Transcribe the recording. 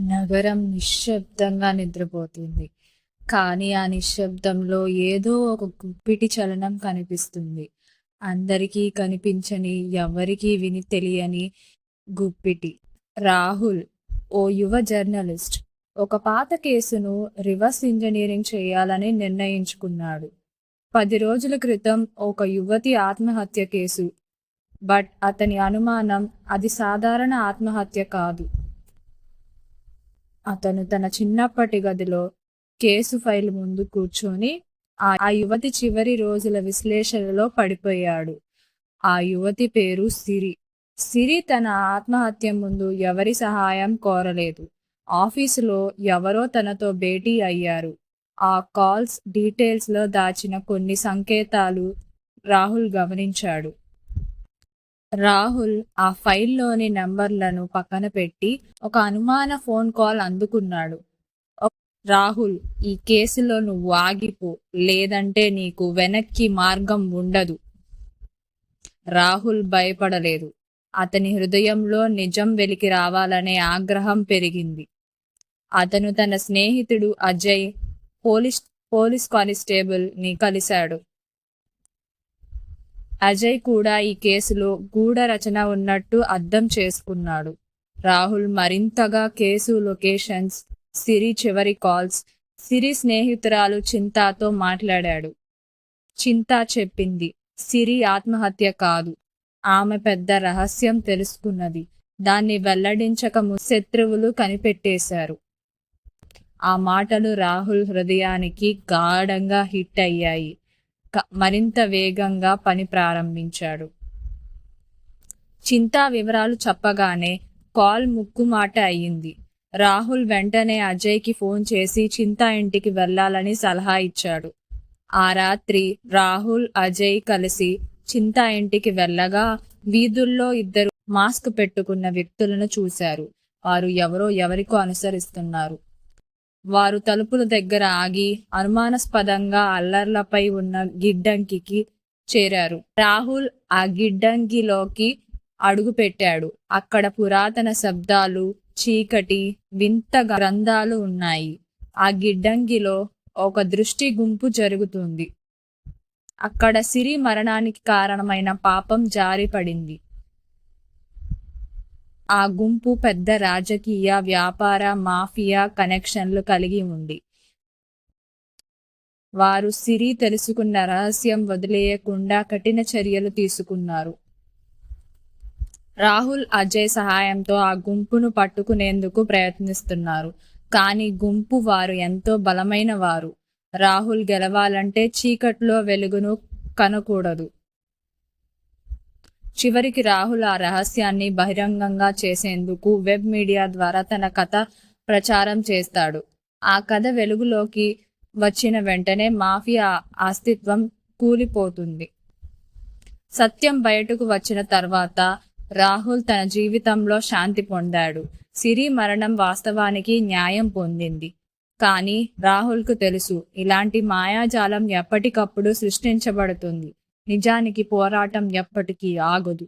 నగరం నిశ్శబ్దంగా నిద్రపోతుంది. కానీ ఆ నిశ్శబ్దంలో ఏదో ఒక గుప్పిటి చలనం కనిపిస్తుంది. అందరికీ కనిపించని, ఎవరికీ విని తెలియని గుప్పిటి. రాహుల్, ఓ యువ జర్నలిస్ట్, ఒక పాత కేసును రివర్స్ ఇంజనీరింగ్ చేయాలని నిర్ణయించుకున్నాడు. 10 రోజుల క్రితం ఒక యువతి ఆత్మహత్య కేసు. బట్ అతని అనుమానం అది సాధారణ ఆత్మహత్య కాదు. అతను తన చిన్నప్పటి గదిలో కేసు ఫైల్ ముందు కూర్చొని ఆ యువతి చివరి రోజుల విశ్లేషణలో పడిపోయాడు. ఆ యువతి పేరు సిరి. సిరి తన ఆత్మహత్య ముందు ఎవరి సహాయం కోరలేదు. ఆఫీసులో ఎవరో తనతో భేటీ అయ్యారు. ఆ కాల్స్ డీటెయిల్స్లో దాచిన కొన్ని సంకేతాలు రాహుల్ గమనించాడు. రాహుల్ ఆ ఫైల్లోని నంబర్లను పక్కన పెట్టి ఒక అనుమాన ఫోన్ కాల్ అందుకున్నాడు. రాహుల్, ఈ కేసులో నువ్వు ఆగిపో, లేదంటే నీకు వెనక్కి మార్గం ఉండదు. రాహుల్ భయపడలేదు. అతని హృదయంలో నిజం వెలికి రావాలనే ఆగ్రహం పెరిగింది. అతను తన స్నేహితుడు అజయ్, పోలీస్ కానిస్టేబుల్ ని కలిశాడు. అజయ్ కూడా ఈ కేసులో గూఢ రచన ఉన్నట్టు అర్థం చేసుకున్నాడు. రాహుల్ మరింతగా కేసు లొకేషన్స్, సిరి చివరి కాల్స్, సిరి స్నేహితురాలు చింతాతో మాట్లాడాడు. చింత చెప్పింది, సిరి ఆత్మహత్య కాదు, ఆమె పెద్ద రహస్యం తెలుసుకున్నది. దాన్ని వెల్లడించక శత్రువులు కనిపెట్టేశారు. ఆ మాటలు రాహుల్ హృదయానికి గాఢంగా హిట్ అయ్యాయి. మరింత వేగంగా పని ప్రారంభించాడు. చింతా వివరాలు చెప్పగానే కాల్ ముక్కుమాట అయ్యింది. రాహుల్ వెంటనే అజయ్కి ఫోన్ చేసి చింతా ఇంటికి వెళ్లాలని సలహా ఇచ్చాడు. ఆ రాత్రి రాహుల్, అజయ్ కలిసి చింతా ఇంటికి వెళ్ళగా వీధుల్లో ఇద్దరు మాస్క్ పెట్టుకున్న వ్యక్తులను చూశారు. వారు ఎవరికో అనుసరిస్తున్నారు. వారు తలుపుల దగ్గర ఆగి అనుమానాస్పదంగా అల్లర్లపై ఉన్న గిడ్డంగికి చేరారు. రాహుల్ ఆ గిడ్డంగిలోకి అడుగు పెట్టాడు. అక్కడ పురాతన శబ్దాలు, చీకటి, వింత గ్రంథాలు ఉన్నాయి. ఆ గిడ్డంగిలో ఒక దృష్టి గుంపు జరుగుతుంది. అక్కడ సిరి మరణానికి కారణమైన పాపం జారిపడింది. ఆ గుంపు పెద్ద రాజకీయ, వ్యాపార, మాఫియా కనెక్షన్లు కలిగి ఉంది. వారు సిరి తెలుసుకున్న రహస్యం వదిలేయకుండా కఠిన చర్యలు తీసుకున్నారు. రాహుల్, అజయ్ సహాయంతో ఆ గుంపును పట్టుకునేందుకు ప్రయత్నిస్తున్నారు. కానీ గుంపు వారు ఎంతో బలమైన వారు. రాహుల్ గెలవాలంటే చీకట్లో వెలుగును కనకూడదు. చివరికి రాహుల్ ఆ రహస్యాన్ని బహిరంగంగా చేసేందుకు వెబ్ మీడియా ద్వారా తన కథ ప్రచారం చేస్తాడు. ఆ కథ వెలుగులోకి వచ్చిన వెంటనే మాఫియా అస్తిత్వం కూలిపోతుంది. సత్యం బయటకు వచ్చిన తర్వాత రాహుల్ తన జీవితంలో శాంతి పొందాడు. సిరి మరణం వాస్తవానికి న్యాయం పొందింది. కానీ రాహుల్కు తెలుసు, ఇలాంటి మాయాజాలం ఎప్పటికప్పుడు సృష్టించబడుతుంది. నిజానికి పోరాటం ఎప్పటికీ ఆగదు.